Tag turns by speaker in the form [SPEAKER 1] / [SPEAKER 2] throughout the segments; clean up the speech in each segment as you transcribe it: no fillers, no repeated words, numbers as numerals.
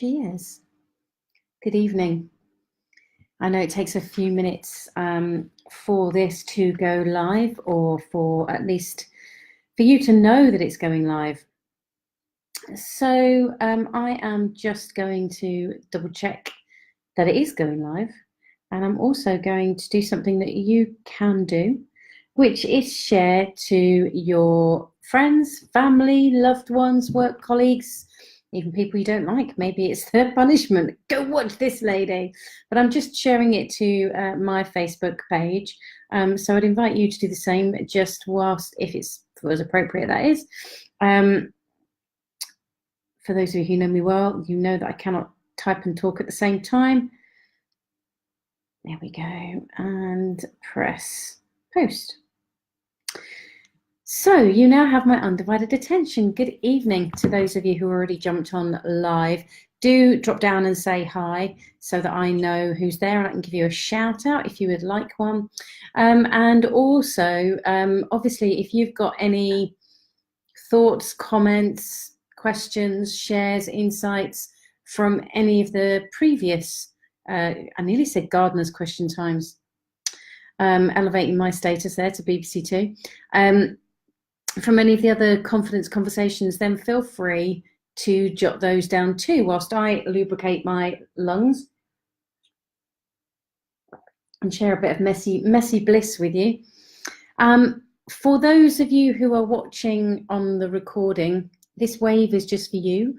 [SPEAKER 1] Cheers. Good evening. I know it takes a few minutes for this to go live, or for at least for you to know that it's going live. So I am just going to double check that it is going live. And I'm also going to do something that you can do, which is share to your friends, family, loved ones, work colleagues, even people you don't like. Maybe it's their punishment. Go watch this lady. But I'm just sharing it to my Facebook page. So I'd invite you to do the same, just whilst, if it was appropriate, that is. For those of you who know me well, you know that I cannot type and talk at the same time. There we go, and press post. So you now have my undivided attention. Good evening to those of you who already jumped on live. Do drop down and say hi so that I know who's there, and I can give you a shout out if you would like one. And also, obviously, if you've got any thoughts, comments, questions, shares, insights from any of the previous I nearly said Gardener's Question Times, elevating my status there to BBC Two. From any of the other confidence conversations, then feel free to jot those down too, whilst I lubricate my lungs and share a bit of messy bliss with you. For those of you who are watching on the recording, this wave is just for you.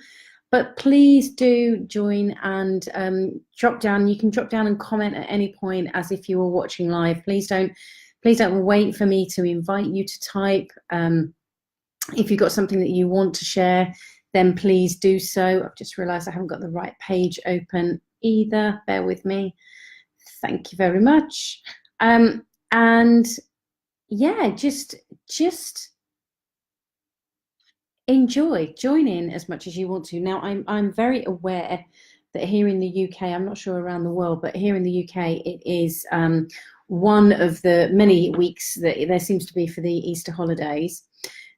[SPEAKER 1] But please do join and drop down. You can drop down and comment at any point as if you were watching live. Please don't wait for me to invite you to type. If you've got something that you want to share, then please do so. I've just realised I haven't got the right page open either. Bear with me. Thank you very much. And yeah, just enjoy, join in as much as you want to. Now, I'm very aware that here in the UK, I'm not sure around the world, but here in the UK, it is one of the many weeks that there seems to be for the Easter holidays.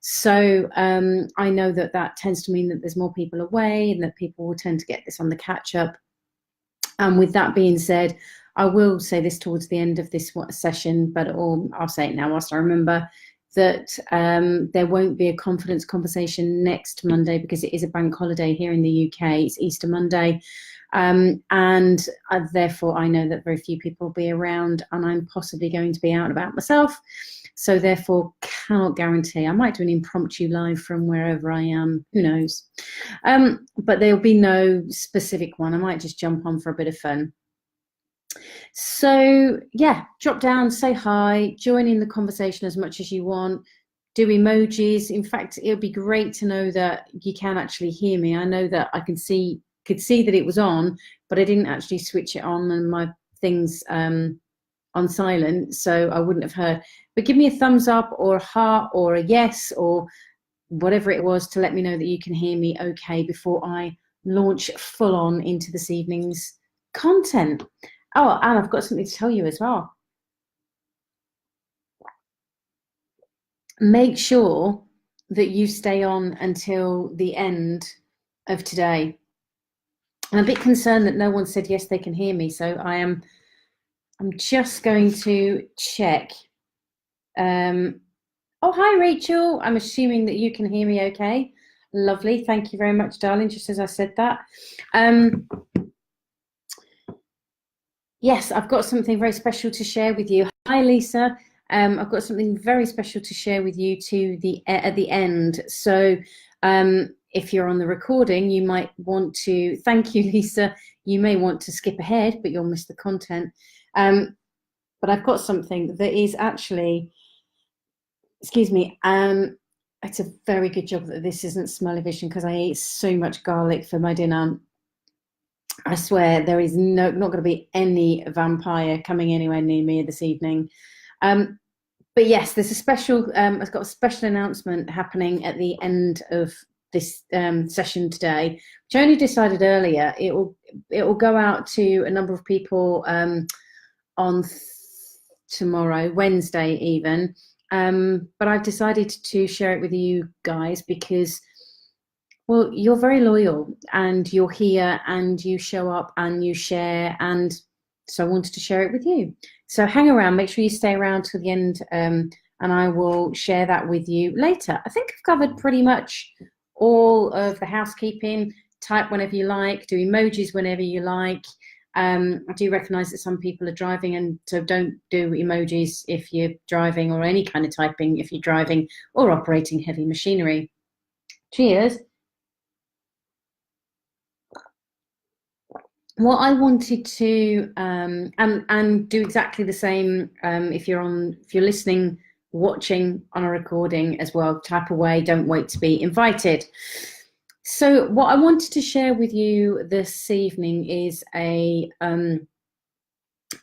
[SPEAKER 1] So I know that tends to mean that there's more people away and that people will tend to get this on the catch up. And with that being said, I will say this towards the end of this session, but I'll say it now whilst I remember, that there won't be a confidence conversation next Monday because it is a bank holiday here in the UK. It's Easter Monday. And therefore, I know that very few people will be around, and I'm possibly going to be out and about myself. So therefore, cannot guarantee. I might do an impromptu live from wherever I am. Who knows? But there'll be no specific one. I might just jump on for a bit of fun. So yeah, drop down, say hi, join in the conversation as much as you want, do emojis. In fact, it'll be great to know that you can actually hear me. I know that I could see that it was on, but I didn't actually switch it on, and my thing's on silent, so I wouldn't have heard. But give me a thumbs up or a heart or a yes or whatever it was to let me know that you can hear me okay before I launch full on into this evening's content. Oh, and I've got something to tell you as well. Make sure that you stay on until the end of today. I'm a bit concerned that no one said yes, they can hear me. So I'm just going to check. Oh, hi, Rachel. I'm assuming that you can hear me okay. Lovely. Thank you very much, darling, just as I said that. Yes, I've got something very special to share with you. Hi, Lisa. I've got something very special to share with you at the end. So if you're on the recording, you might want to, thank you, Lisa. You may want to skip ahead, but you'll miss the content. But I've got something that is actually, excuse me, it's a very good job that this isn't smell-o-vision because I ate so much garlic for my dinner. I swear there is not going to be any vampire coming anywhere near me this evening. But yes, there's a special, I've got a special announcement happening at the end of this session today, which I only decided earlier. It will go out to a number of people on tomorrow, Wednesday even. But I've decided to share it with you guys because Well, you're very loyal and you're here and you show up and you share, and so I wanted to share it with you. So hang around, make sure you stay around till the end, and I will share that with you later. I think I've covered pretty much all of the housekeeping. Type whenever you like, do emojis whenever you like. I do recognize that some people are driving, and so don't do emojis if you're driving, or any kind of typing if you're driving or operating heavy machinery. Cheers. What I wanted to and do exactly the same, if you're listening, watching on a recording as well, type away, don't wait to be invited. So what I wanted to share with you this evening is a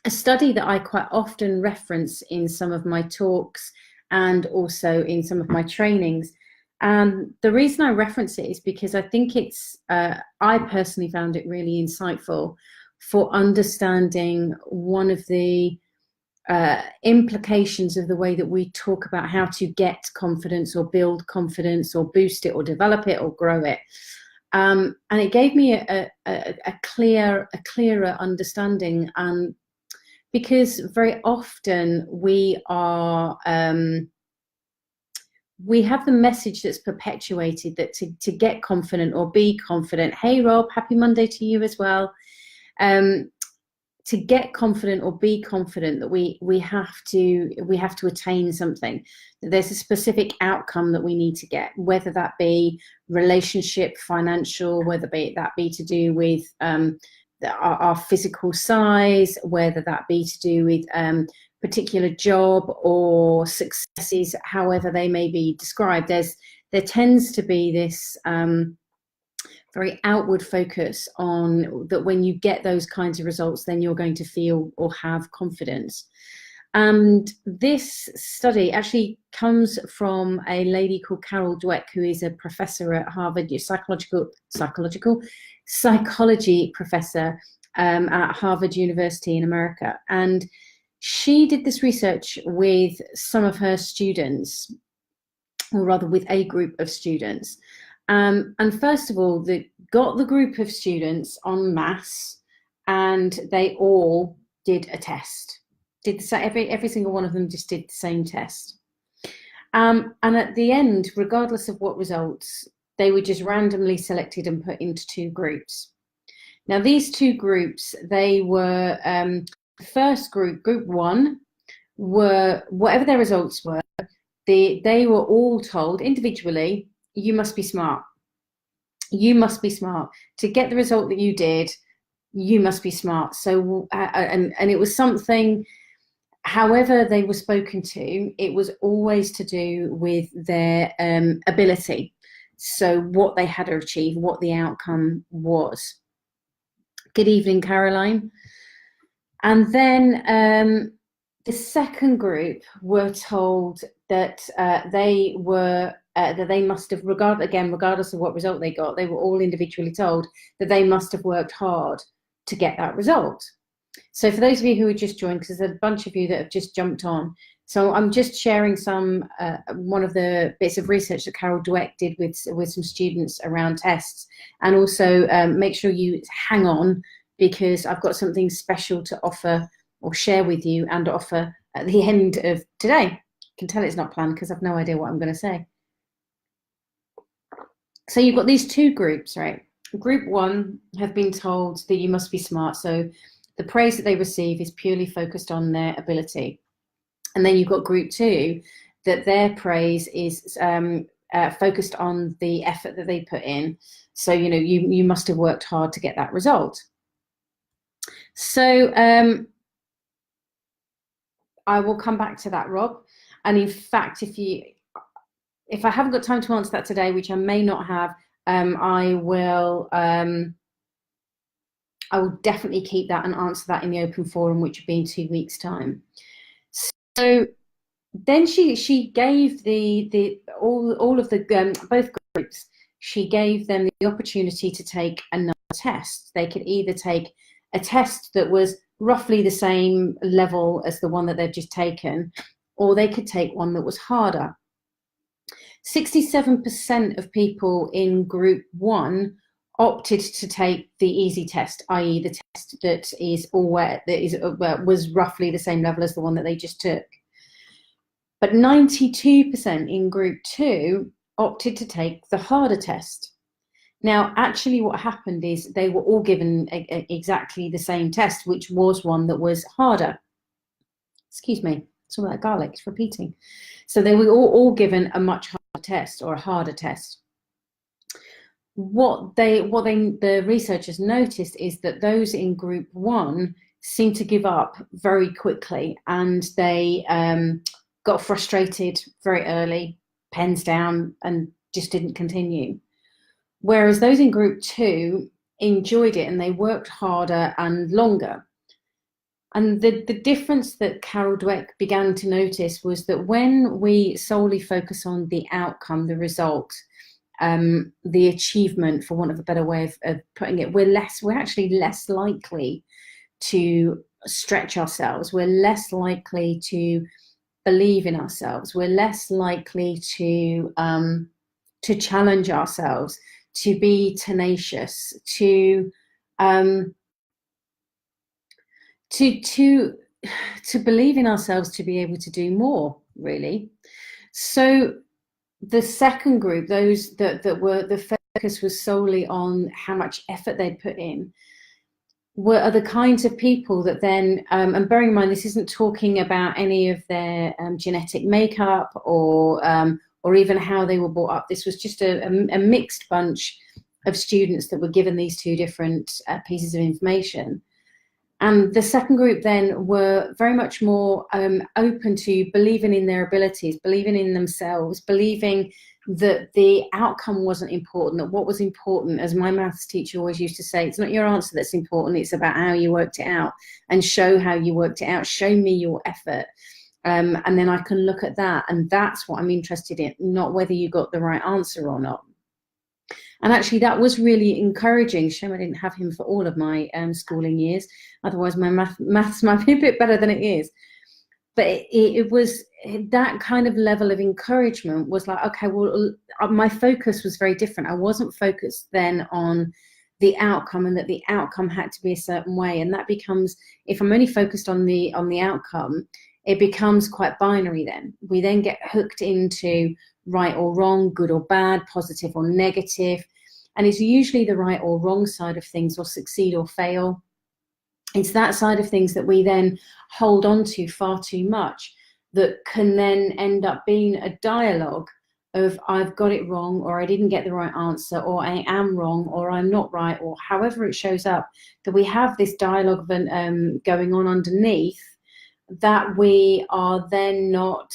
[SPEAKER 1] study that I quite often reference in some of my talks and also in some of my trainings. And the reason I reference it is because I think I personally found it really insightful for understanding one of the implications of the way that we talk about how to get confidence or build confidence or boost it or develop it or grow it. And it gave me a clearer understanding. Because very often we have the message that's perpetuated that to get confident or be confident. Hey Rob, happy Monday to you as well. To get confident or be confident, that we have to attain something. There's a specific outcome that we need to get, whether that be relationship, financial, whether that be to do with our physical size, whether that be to do with particular job or successes, however they may be described. There tends to be this very outward focus on that. When you get those kinds of results, then you're going to feel or have confidence. And this study actually comes from a lady called Carol Dweck, who is a professor at Harvard, psychology professor at Harvard University in America. And she did this research with some of her students, or rather with a group of students. And first of all, they got the group of students en masse, and they all did a test. Every single one of them just did the same test. And at the end, regardless of what results, they were just randomly selected and put into two groups. Now, these two groups, they were, the first group, group one, were, whatever their results were, they were all told individually, you must be smart. You must be smart. To get the result that you did, you must be smart. So, and it was something, however they were spoken to, it was always to do with their ability. So what they had to achieve, what the outcome was. Good evening, Caroline. And then the second group were told that they must have, regardless of what result they got, they were all individually told that they must have worked hard to get that result. So for those of you who have just joined, because there's a bunch of you that have just jumped on, so I'm just sharing one of the bits of research that Carol Dweck did with some students around tests. And also make sure you hang on, because I've got something special to offer or share with you and offer at the end of today. You can tell it's not planned because I've no idea what I'm going to say. So you've got these two groups, right? Group one have been told that you must be smart. So the praise that they receive is purely focused on their ability. And then you've got group two, that their praise is focused on the effort that they put in. So, you must have worked hard to get that result. So I will come back to that, Rob. And in fact, if I haven't got time to answer that today, which I may not have, I will definitely keep that and answer that in the open forum, which will be in 2 weeks' time. So then she gave all of the both groups, she gave them the opportunity to take another test. They could either take a test that was roughly the same level as the one that they've just taken, or they could take one that was harder. 67% of people in group 1 opted to take the easy test, i.e. the test that is was roughly the same level as the one that they just took. But 92% in group 2 opted to take the harder test. Now, actually what happened is they were all given exactly the same test, which was one that was harder. Excuse me, some of that garlic is repeating. So they were all given a much harder test, or a harder test. What the researchers noticed is that those in group 1 seemed to give up very quickly, and they got frustrated very early, pens down, and just didn't continue. Whereas those in group 2 enjoyed it, and they worked harder and longer. And the difference that Carol Dweck began to notice was that when we solely focus on the outcome, the result, the achievement, for want of a better way of putting it, we're actually less likely to stretch ourselves. We're less likely to believe in ourselves. We're less likely to challenge ourselves, to be tenacious, to believe in ourselves, to be able to do more, really. So the second group, those that were, the focus was solely on how much effort they'd put in, are the kinds of people that then, and bearing in mind, this isn't talking about any of their genetic makeup or even how they were brought up. This was just a mixed bunch of students that were given these two different pieces of information. And the second group then were very much more open to believing in their abilities, believing in themselves, believing that the outcome wasn't important, that what was important, as my maths teacher always used to say, it's not your answer that's important, it's about how you worked it out, and show how you worked it out, show me your effort. And then I can look at that, and that's what I'm interested in, not whether you got the right answer or not. And actually that was really encouraging. Shame I didn't have him for all of my schooling years. Otherwise my maths might be a bit better than it is. But it was that kind of level of encouragement was like, okay, well, my focus was very different. I wasn't focused then on the outcome, and that the outcome had to be a certain way. And that becomes, if I'm only focused on the outcome, it becomes quite binary then. We then get hooked into right or wrong, good or bad, positive or negative. And it's usually the right or wrong side of things, or succeed or fail. It's that side of things that we then hold on to far too much, that can then end up being a dialogue of I've got it wrong, or I didn't get the right answer, or I am wrong, or I'm not right, or however it shows up, that we have this dialogue going on underneath, that we are then not,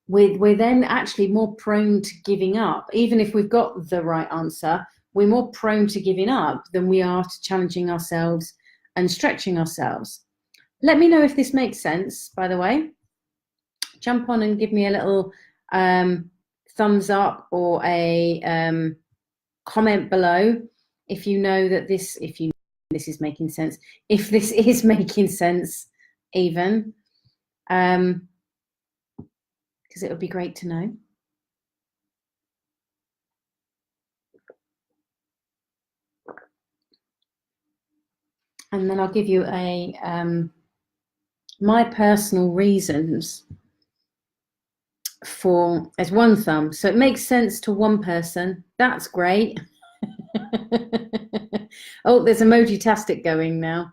[SPEAKER 1] we're then actually more prone to giving up. Even if we've got the right answer, we're more prone to giving up than we are to challenging ourselves and stretching ourselves. Let me know if this makes sense, by the way. Jump on and give me a little thumbs up, or a comment below if you know that this is making sense, if this is making sense even, because it would be great to know. And then I'll give you my personal reasons for, as one thumb. So it makes sense to one person. That's great. Oh, there's emoji-tastic going now.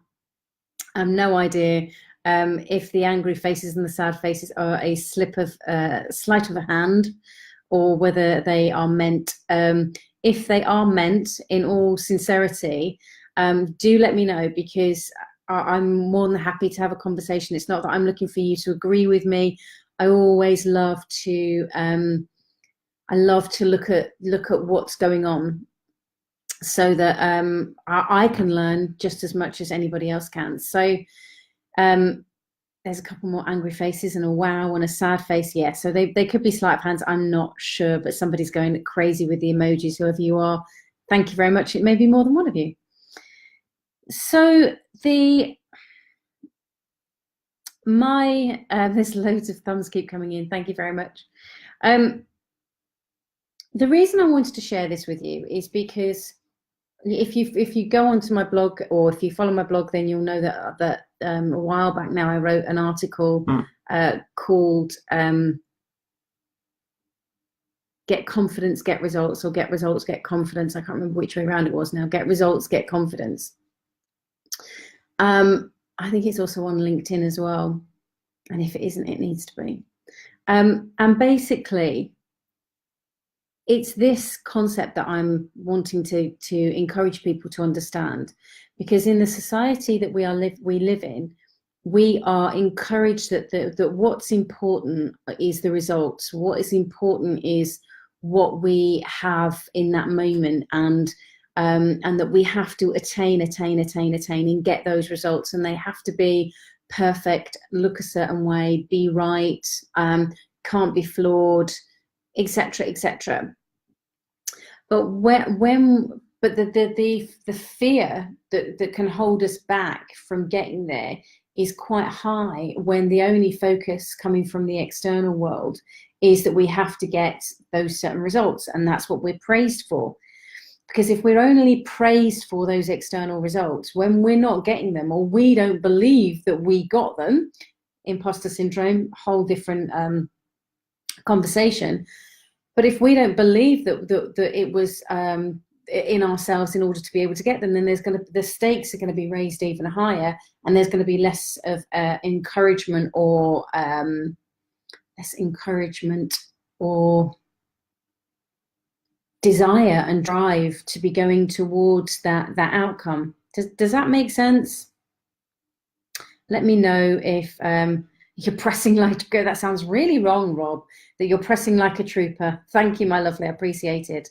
[SPEAKER 1] I have no idea if the angry faces and the sad faces are a sleight of a hand, or whether they are meant. If they are meant in all sincerity, do let me know, because I'm more than happy to have a conversation. It's not that I'm looking for you to agree with me. I always love to look at what's going on, so that I can learn just as much as anybody else can. So there's a couple more angry faces and a wow and a sad face. Yeah, so they could be sleight of hands, I'm not sure, but somebody's going crazy with the emojis. Whoever you are, thank you very much. It may be more than one of you. So there's loads of thumbs keep coming in. Thank you very much. The reason I wanted to share this with you is because if you go onto my blog, or if you follow my blog, then you'll know that a while back now I wrote an article called Get Confidence, Get Results, or Get Results, Get Confidence. I can't remember which way around it was now. Get Results, Get Confidence. I think it's also on LinkedIn as well. And if it isn't, it needs to be. And basically, it's this concept that I'm wanting to encourage people to understand, because in the society that we live in, we are encouraged that what's important is the results. What is important is what we have in that moment, and that we have to attain and get those results, and they have to be perfect, look a certain way, be right, can't be flawed, etc., etc. But the fear that can hold us back from getting there is quite high when the only focus coming from the external world is that we have to get those certain results, and that's what we're praised for. Because if we're only praised for those external results, when we're not getting them, or we don't believe that we got them, imposter syndrome, whole different conversation. But if we don't believe that it was in ourselves in order to be able to get them, then the stakes are going to be raised even higher, and there's going to be less of encouragement or desire and drive to be going towards that outcome. Does that make sense? Let me know if you're pressing like, that sounds really wrong, Rob, that you're pressing like a trooper. Thank you, my lovely, I appreciate it.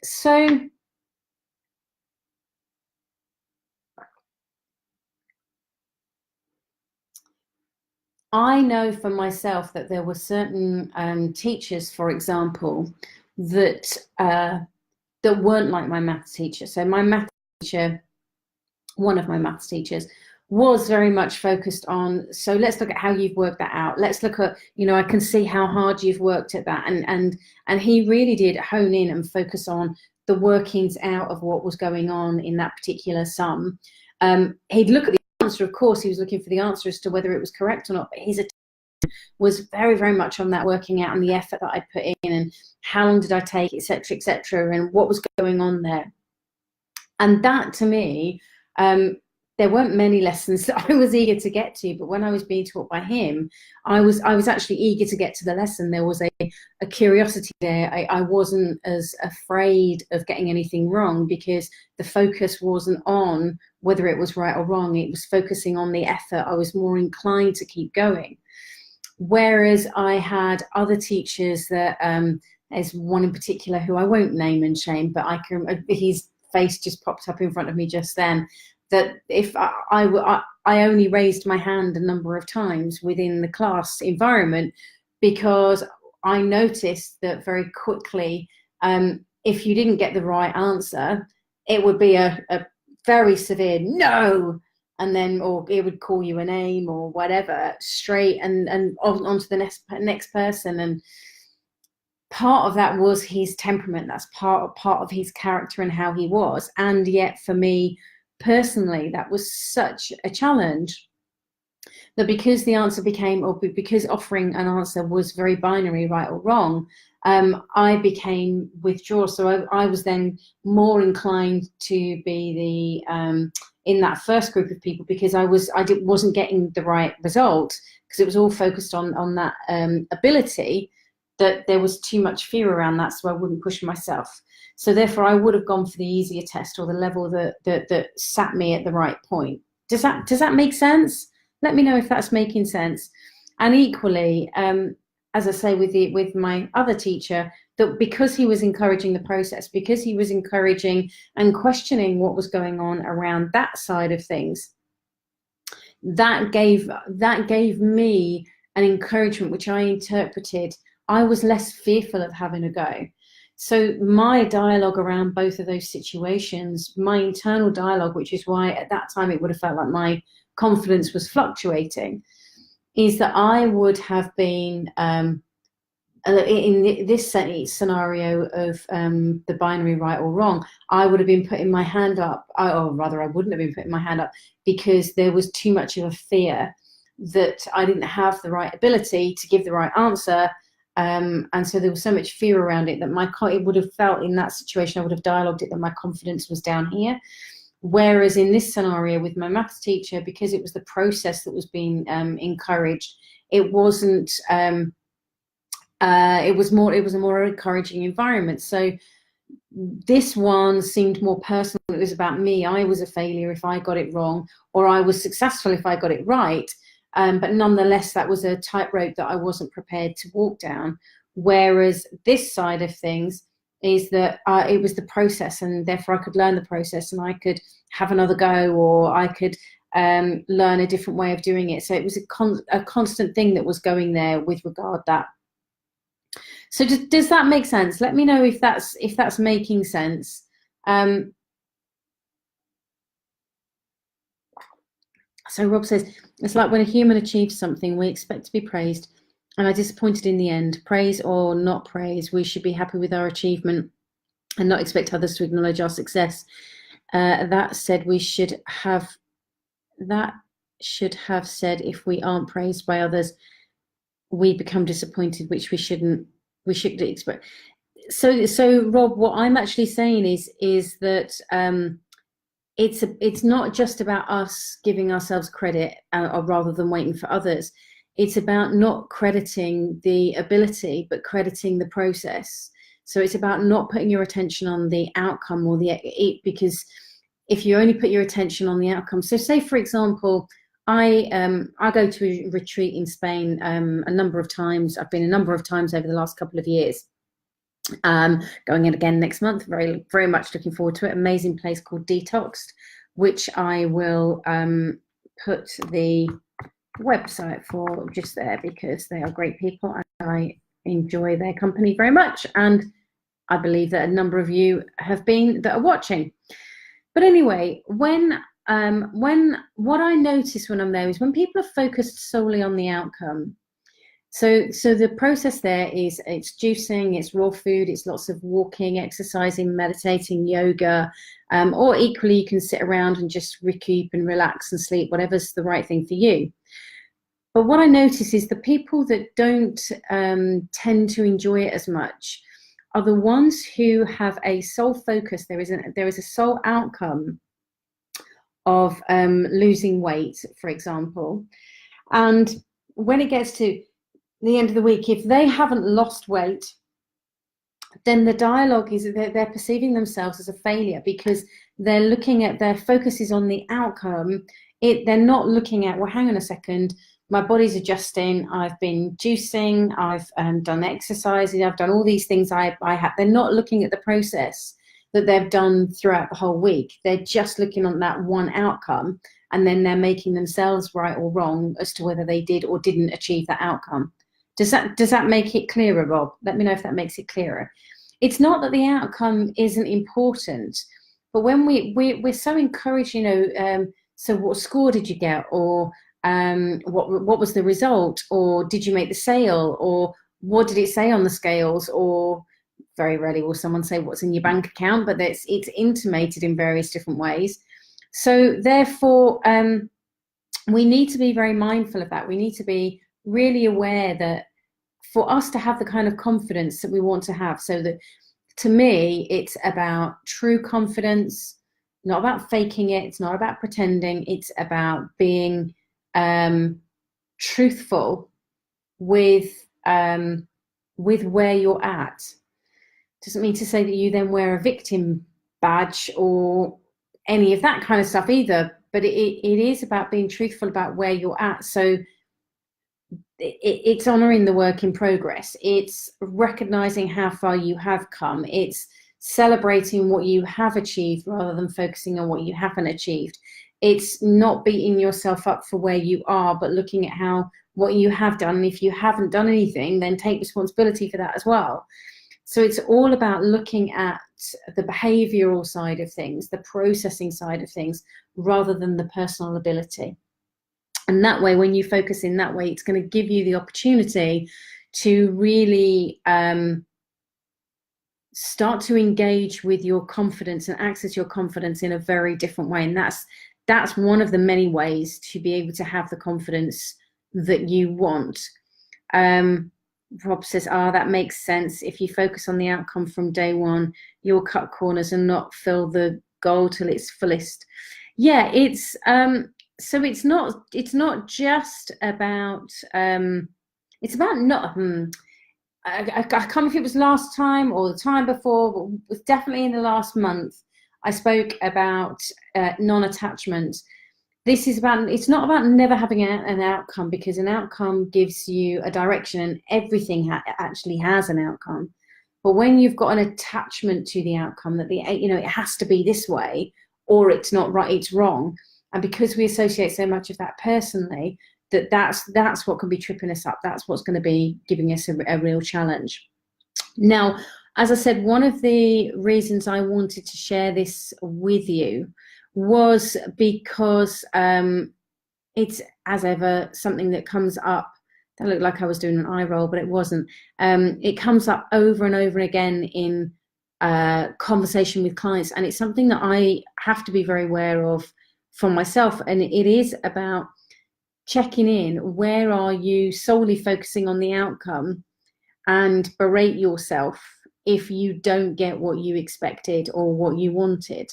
[SPEAKER 1] So I know for myself that there were certain teachers, for example, that weren't like my maths teacher. So my maths teacher, one of my maths teachers, was very much focused on, so let's look at how you've worked that out. Let's look at, I can see how hard you've worked at that. And he really did hone in and focus on the workings out of what was going on in that particular sum. He'd look at the answer, of course, he was looking for the answer as to whether it was correct or not, but his attention was very, very much on that working out and the effort that I'd put in, and how long did I take, etc., and what was going on there. And that, to me, there weren't many lessons that I was eager to get to, but when I was being taught by him, I was actually eager to get to the lesson. There was a curiosity there. I wasn't as afraid of getting anything wrong, because the focus wasn't on whether it was right or wrong. It was focusing on the effort. I was more inclined to keep going. Whereas I had other teachers that, there's one in particular who I won't name and shame, but his face just popped up in front of me just then, that if I only raised my hand a number of times within the class environment, because I noticed that very quickly, if you didn't get the right answer, it would be a very severe no, and then, or it would call you a name or whatever, straight and on to the next person. And part of that was his temperament. That's part of his character and how he was. And yet for me personally, that was such a challenge, that because the answer became, or because offering an answer was very binary, right or wrong, I became withdrawn. So I was then more inclined to be the in that first group of people, because I wasn't getting the right result, because it was all focused on that ability, that there was too much fear around that, so I wouldn't push myself. So therefore, I would have gone for the easier test, or the level that sat me at the right point. Does that make sense? Let me know if that's making sense. And equally, as I say with my other teacher, that because he was encouraging the process, because he was encouraging and questioning what was going on around that side of things, that gave me an encouragement, which I interpreted. I was less fearful of having a go. So my dialogue around both of those situations, my internal dialogue, which is why at that time it would have felt like my confidence was fluctuating, is that I would have been in this scenario of the binary right or wrong, I would have been putting my hand up, or rather I wouldn't have been putting my hand up, because there was too much of a fear that I didn't have the right ability to give the right answer. And so there was so much fear around it that it would have felt in that situation, I would have dialogued it that my confidence was down here. Whereas in this scenario with my maths teacher, because it was the process that was being encouraged, it wasn't. It was a more encouraging environment. So this one seemed more personal. It was about me. I was a failure if I got it wrong, or I was successful if I got it right. But nonetheless, that was a tightrope that I wasn't prepared to walk down. Whereas this side of things is that it was the process, and therefore I could learn the process, and I could have another go, or I could learn a different way of doing it. So it was a constant thing that was going there with regard that. So does that make sense? Let me know if that's making sense. So Rob says, it's like when a human achieves something, we expect to be praised and are disappointed in the end. Praise or not praise, we should be happy with our achievement and not expect others to acknowledge our success. That said, we should have said, if we aren't praised by others, we become disappointed, which we shouldn't expect. So Rob, what I'm actually saying is that it's not just about us giving ourselves credit, or rather than waiting for others. It's about not crediting the ability, but crediting the process. So it's about not putting your attention on the outcome or because if you only put your attention on the outcome. So say, for example, I go to a retreat in Spain a number of times. I've been a number of times over the last couple of years. Going in again next month. Very, very much looking forward to it. Amazing place called Detoxed, which I will put the website for just there, because they are great people and I enjoy their company very much. And I believe that a number of you have been that are watching. But anyway, when what I notice when I'm there is when people are focused solely on the outcome. So the process there is, it's juicing, it's raw food, it's lots of walking, exercising, meditating, yoga, or equally you can sit around and just recoup and relax and sleep, whatever's the right thing for you. But what I notice is the people that don't tend to enjoy it as much are the ones who have a sole focus. There is a sole outcome of losing weight, for example. And when it gets to the end of the week, if they haven't lost weight, then the dialogue is that they're perceiving themselves as a failure, because they're looking at, their focus is on the outcome. They're not looking at, well, hang on a second, my body's adjusting, I've been juicing, I've done exercises, I've done all these things I have. They're not looking at the process that they've done throughout the whole week. They're just looking on that one outcome, and then they're making themselves right or wrong as to whether they did or didn't achieve that outcome. Does that make it clearer, Rob? Let me know if that makes it clearer. It's not that the outcome isn't important, but when we're so encouraged, so what score did you get, or what was the result, or did you make the sale, or what did it say on the scales, or very rarely will someone say what's in your bank account, but it's intimated in various different ways. So therefore, we need to be very mindful of that. We need to be really aware that for us to have the kind of confidence that we want to have, so that, to me, it's about true confidence, not about faking it, it's not about pretending, it's about being truthful with where you're at. Doesn't mean to say that you then wear a victim badge or any of that kind of stuff either, but it is about being truthful about where you're at. So it's honoring the work in progress. It's recognizing how far you have come. It's celebrating what you have achieved rather than focusing on what you haven't achieved. It's not beating yourself up for where you are, but looking at what you have done. And if you haven't done anything, then take responsibility for that as well. So it's all about looking at the behavioral side of things, the processing side of things, rather than the personal ability. And that way, when you focus in that way, it's going to give you the opportunity to really start to engage with your confidence and access your confidence in a very different way. And that's one of the many ways to be able to have the confidence that you want. Rob says, that makes sense. If you focus on the outcome from day one, you'll cut corners and not fill the goal till it's fullest. Yeah, it's so it's not just about it's about not I can't remember if it was last time or the time before, but it was definitely in the last month. I spoke about non-attachment. This is about, it's not about never having an outcome, because an outcome gives you a direction, and everything actually has an outcome. But when you've got an attachment to the outcome, that it has to be this way, or it's not right, it's wrong. And because we associate so much of that personally, that's what can be tripping us up. That's what's going to be giving us a real challenge. Now, as I said, one of the reasons I wanted to share this with you was because it's, as ever, something that comes up. That looked like I was doing an eye roll, but it wasn't. It comes up over and over again in conversation with clients, and it's something that I have to be very aware of for myself. And it is about checking in. Where are you solely focusing on the outcome and berate yourself if you don't get what you expected or what you wanted?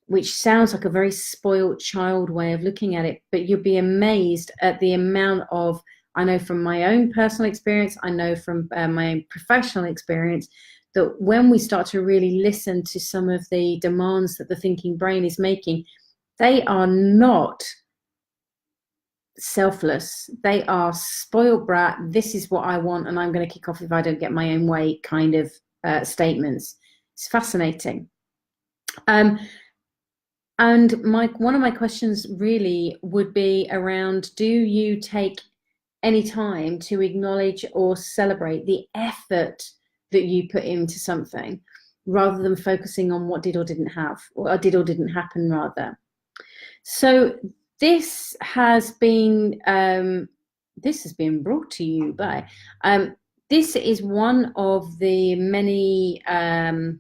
[SPEAKER 1] Which sounds like a very spoiled child way of looking at it, but you'll be amazed at the amount of, I know from my own personal experience, I know from my own professional experience, that when we start to really listen to some of the demands that the thinking brain is making, they are not selfless. They are spoiled brat, this is what I want and I'm going to kick off if I don't get my own way kind of statements. It's fascinating. And one of my questions really would be around, do you take any time to acknowledge or celebrate the effort that you put into something, rather than focusing on what did or didn't have, or did or didn't happen rather? So this has been brought to you by, this is one of the many, I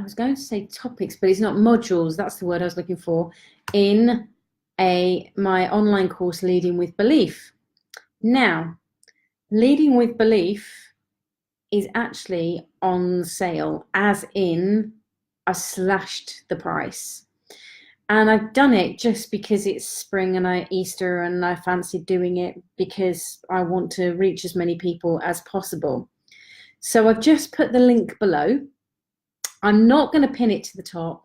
[SPEAKER 1] was going to say topics, but it's not modules, that's the word I was looking for, in my online course, Leading with Belief. Now, Leading with Belief is actually on sale, as in I slashed the price. And I've done it just because it's spring and Easter, and I fancied doing it because I want to reach as many people as possible. So I've just put the link below. I'm not going to pin it to the top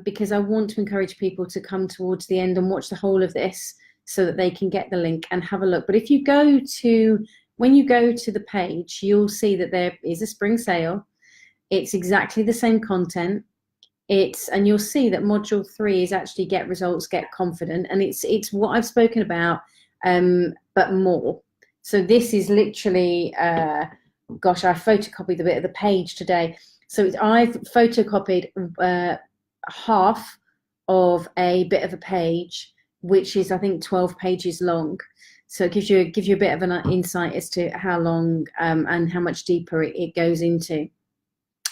[SPEAKER 1] because I want to encourage people to come towards the end and watch the whole of this so that they can get the link and have a look. But if you go to, when you go to the page, you'll see that there is a spring sale. It's exactly the same content. And you'll see that module 3 is actually Get Results, Get Confident. And it's what I've spoken about, but more. So this is literally, gosh, I photocopied a bit of the page today. So I've photocopied half of a bit of a page, which is, I think, 12 pages long. So it gives you a bit of an insight as to how long and how much deeper it goes into.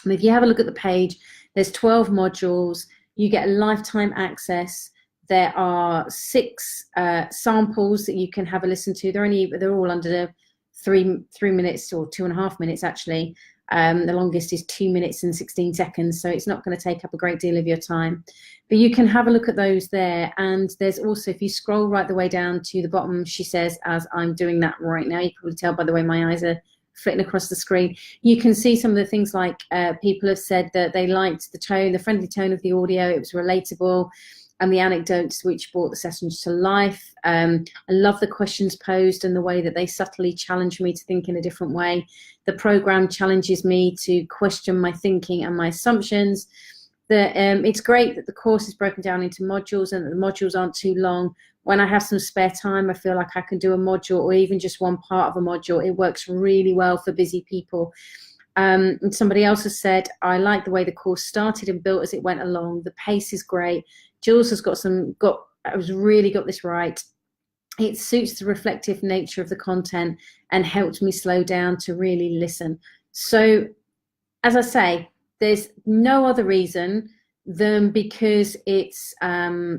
[SPEAKER 1] And if you have a look at the page, there's 12 modules. You get lifetime access. There are 6 samples that you can have a listen to. They're all under 3 minutes or 2.5 minutes actually. The longest is 2 minutes and 16 seconds, so it's not going to take up a great deal of your time. But you can have a look at those there. And there's also, if you scroll right the way down to the bottom, she says, as I'm doing that right now, you can probably tell by the way my eyes are flitting across the screen, you can see some of the things like people have said that they liked the tone, the friendly tone of the audio, it was relatable, and the anecdotes which brought the sessions to life. I love the questions posed and the way that they subtly challenge me to think in a different way. The program challenges me to question my thinking and my assumptions. It's great that the course is broken down into modules and that the modules aren't too long. When I have some spare time, I feel like I can do a module or even just one part of a module. It works really well for busy people. And somebody else has said, I like the way the course started and built as it went along. The pace is great. Jules has really got this right. It suits the reflective nature of the content and helped me slow down to really listen. So, as I say, there's no other reason than because it's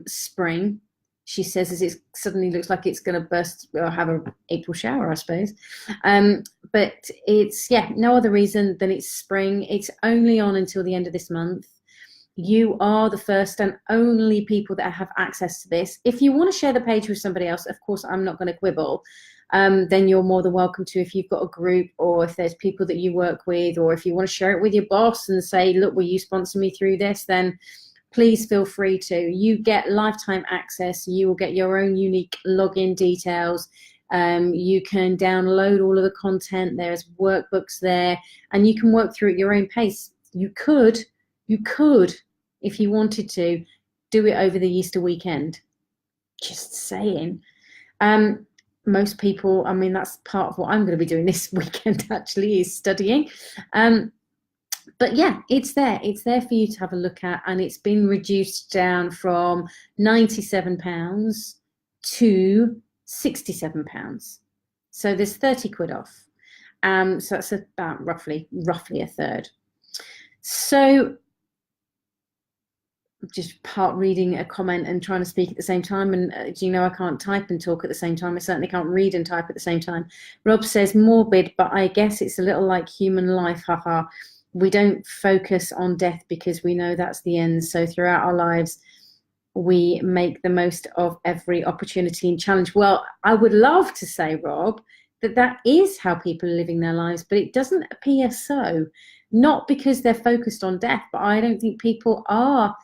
[SPEAKER 1] spring. She says as it suddenly looks like it's going to burst or have an April shower, I suppose. But it's, yeah, no other reason than it's spring. It's only on until the end of this month. You are the first and only people that have access to this. If you want to share the page with somebody else, of course, I'm not going to quibble. Then you're more than welcome to, if you've got a group or if there's people that you work with, or if you want to share it with your boss and say, look, will you sponsor me through this? Then please feel free to. You get lifetime access. You will get your own unique login details. You can download all of the content. There's workbooks there, and you can work through at your own pace. You could, if you wanted to, do it over the Easter weekend. Just saying. Most people, I mean, that's part of what I'm going to be doing this weekend, actually, is studying. But yeah, it's there. It's there for you to have a look at, and it's been reduced down from £97 to £67. So there's 30 quid off. So that's about roughly a third. So just part reading a comment and trying to speak at the same time, and do you know I can't type and talk at the same time? I certainly can't read and type at the same time. Rob says, morbid, but I guess it's a little like human life, haha. We don't focus on death because we know that's the end. So throughout our lives, we make the most of every opportunity and challenge. Well, I would love to say, Rob, that is how people are living their lives, but it doesn't appear so. Not because they're focused on death, but I don't think people are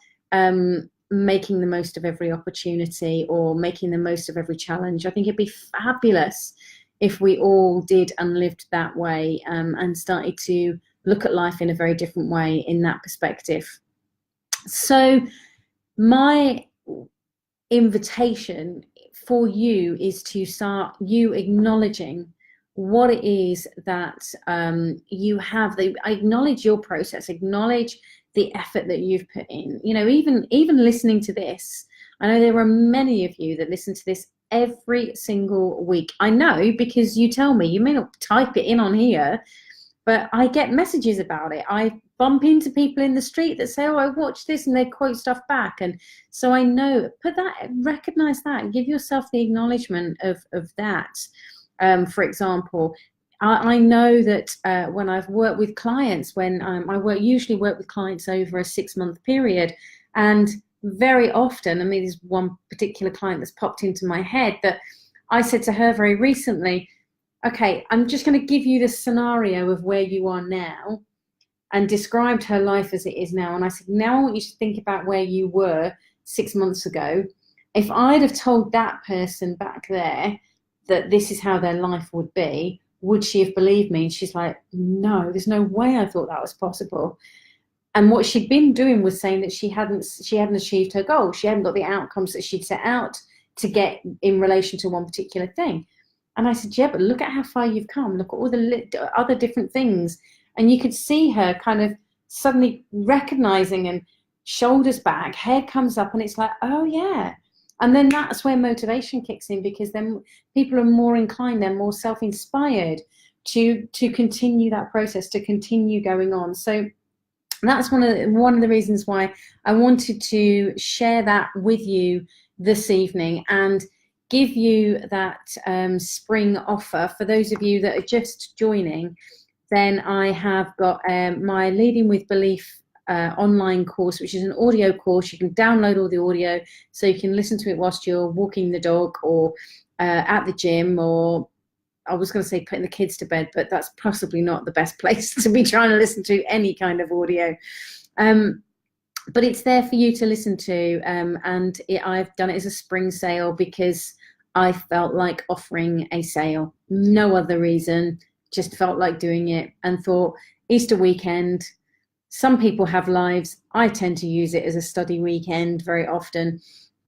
[SPEAKER 1] making the most of every opportunity or making the most of every challenge. I think it'd be fabulous if we all did and lived that way, and started to look at life in a very different way in that perspective. So my invitation for you is to start you acknowledging what it is that you have. Acknowledge your process, acknowledge the effort that you've put in. You know, even listening to this, I know there are many of you that listen to this every single week. I know, because you tell me. You may not type it in on here, but I get messages about it. I bump into people in the street that say, oh, I watched this, and they quote stuff back. And so I know, recognize that, and give yourself the acknowledgement of that. For example, I know that when I've worked with clients, when I usually work with clients over a 6-month period, and very often, I mean, there's one particular client that's popped into my head that I said to her very recently, okay, I'm just going to give you the scenario of where you are now, and described her life as it is now. And I said, now I want you to think about where you were 6 months ago. If I'd have told that person back there that this is how their life would be, would she have believed me? And she's like, no, there's no way I thought that was possible. And what she'd been doing was saying that she hadn't achieved her goal. She hadn't got the outcomes that she'd set out to get in relation to one particular thing. And I said, yeah, but look at how far you've come. Look at all the other different things. And you could see her kind of suddenly recognizing, and shoulders back, hair comes up, and it's like, oh yeah. And then that's where motivation kicks in, because then people are more inclined, they're more self-inspired to continue that process, to continue going on. So that's one of the reasons why I wanted to share that with you this evening, and give you that spring offer. For those of you that are just joining, then I have got my Leading with Belief online course, which is an audio course. You can download all the audio so you can listen to it whilst you're walking the dog, or at the gym, or I was going to say putting the kids to bed, but that's possibly not the best place to be trying to listen to any kind of audio. But it's there for you to listen to, and I've done it as a spring sale because I felt like offering a sale. No other reason, just felt like doing it, and thought Easter weekend, some people have lives. I tend to use it as a study weekend very often.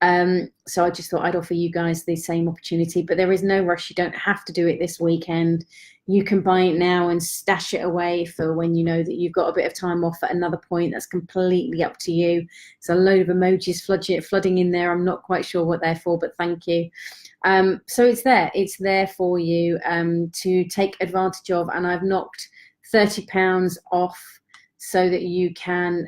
[SPEAKER 1] So I just thought I'd offer you guys the same opportunity, but there is no rush. You don't have to do it this weekend. you can buy it now and stash it away for when you know that you've got a bit of time off at another point. That's completely up to you. It's a load of emojis flooding in there. I'm not quite sure what they're for, but thank you. So it's there for you to take advantage of, and I've knocked £30 off so that you can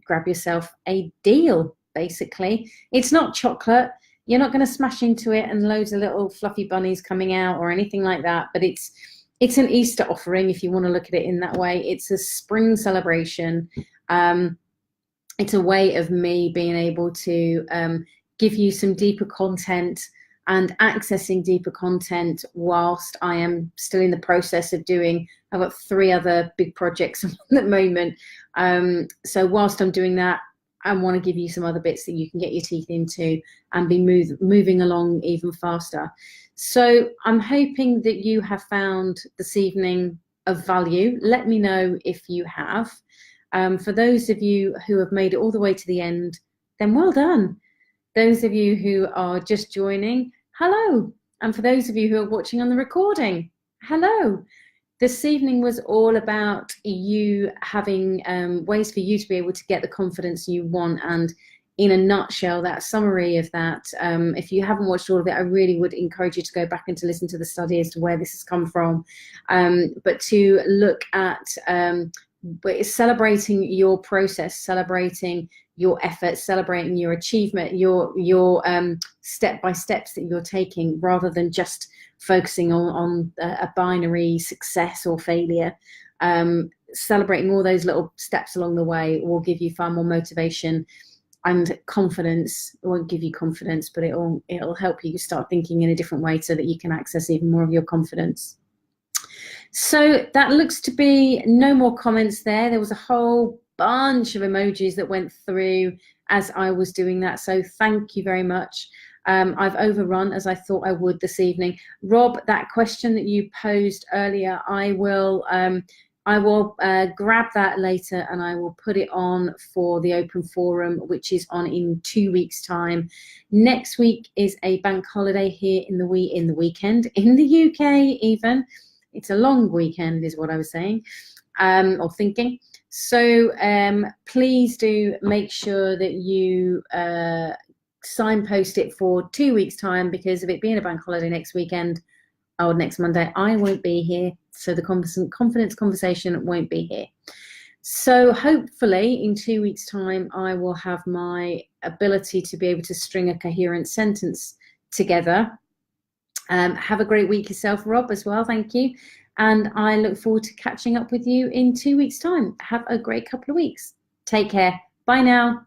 [SPEAKER 1] grab yourself a deal. Basically, it's not chocolate. You're not going to smash into it and loads of little fluffy bunnies coming out or anything like that, but it's an Easter offering, if you want to look at it in that way. It's a spring celebration. It's a way of me being able to give you some deeper content and accessing deeper content whilst I am still in the process of doing, I've got 3 other big projects at the moment. So whilst I'm doing that, I want to give you some other bits that you can get your teeth into and be moving along even faster. So I'm hoping that you have found this evening of value. Let me know if you have. For those of you who have made it all the way to the end, then well done. Those of you who are just joining, hello. And for those of you who are watching on the recording, hello. This evening was all about you having ways for you to be able to get the confidence you want. And in a nutshell, that summary of that, if you haven't watched all of it, I really would encourage you to go back and to listen to the study as to where this has come from. But to look at celebrating your process, celebrating your efforts, celebrating your achievement, your step-by-steps that you're taking, rather than just focusing on a binary success or failure. Celebrating all those little steps along the way will give you far more motivation and confidence. It won't give you confidence, but it'll help you start thinking in a different way so that you can access even more of your confidence. So that looks to be no more comments there. There was a whole bunch of emojis that went through as I was doing that, so thank you very much. I've overrun, as I thought I would this evening. Rob, that question that you posed earlier, I will grab that later and I will put it on for the open forum, which is on in 2 weeks' time. Next week is a bank holiday here in the weekend in the UK even. It's a long weekend is what I was saying, or thinking. So please do make sure that you signpost it for 2 weeks' time, because of it being a bank holiday next weekend or next Monday, I won't be here. So the confidence conversation won't be here. So hopefully in 2 weeks' time, I will have my ability to be able to string a coherent sentence together. Have a great week yourself, Rob, as well. Thank you. And I look forward to catching up with you in 2 weeks' time. Have a great couple of weeks. Take care. Bye now.